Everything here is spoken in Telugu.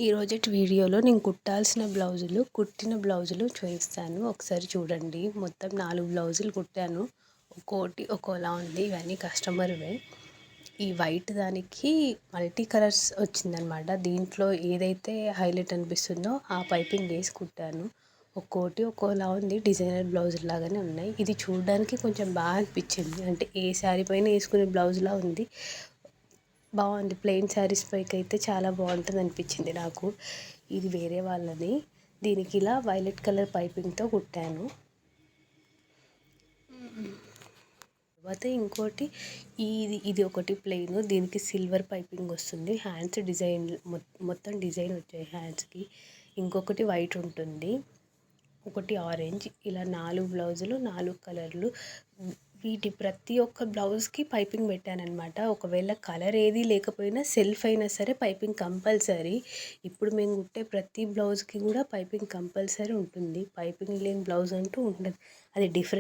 ఈరోజుటి వీడియోలో నేను కుట్టాల్సిన కుట్టిన బ్లౌజులు చూపిస్తాను. ఒకసారి చూడండి. మొత్తం 4 బ్లౌజులు కుట్టాను. ఒక్కోటి ఒక్కోలా ఉంది. ఇవన్నీ కస్టమర్వే. ఈ వైట్ దానికి మల్టీ కలర్స్ వచ్చిందనమాట. దీంట్లో ఏదైతే హైలైట్ అనిపిస్తుందో ఆ పైపింగ్ వేసి కుట్టాను. ఒక్కోటి ఒక్కోలా ఉంది. డిజైనర్ బ్లౌజ్ లాగానే ఉన్నాయి. ఇది చూడడానికి కొంచెం బాగా అనిపించింది. అంటే ఏ శారీ పైన వేసుకునే బ్లౌజ్లా ఉంది. బాగుంది. ప్లెయిన్ శారీస్ పైకి అయితే చాలా బాగుంటుంది అనిపించింది నాకు. ఇది వేరే వాళ్ళది. దీనికి ఇలా వైలెట్ కలర్ పైపింగ్తో కుట్టాను. తర్వాత ఇంకోటి ఇది ఒకటి ప్లెయిన్. దీనికి సిల్వర్ పైపింగ్ వస్తుంది. హ్యాండ్స్ డిజైన్ మొత్తం డిజైన్ వచ్చాయి హ్యాండ్స్కి. ఇంకొకటి వైట్ ఉంటుంది, ఒకటి ఆరెంజ్. ఇలా 4 బ్లౌజులు, 4 కలర్లు. వీటి ప్రతి ఒక్క బ్లౌజ్కి పైపింగ్ పెట్టానమాట. ఒకవేళ కలర్ ఏది లేకపోయినా సెల్ఫ్ అయినా సరే పైపింగ్ కంపల్సరీ. ఇప్పుడు మేము కుట్టే ప్రతి బ్లౌజ్కి కూడా పైపింగ్ కంపల్సరీ ఉంటుంది. పైపింగ్ లేని బ్లౌజ్ అంటూ ఉండదు. అది డిఫరెంట్.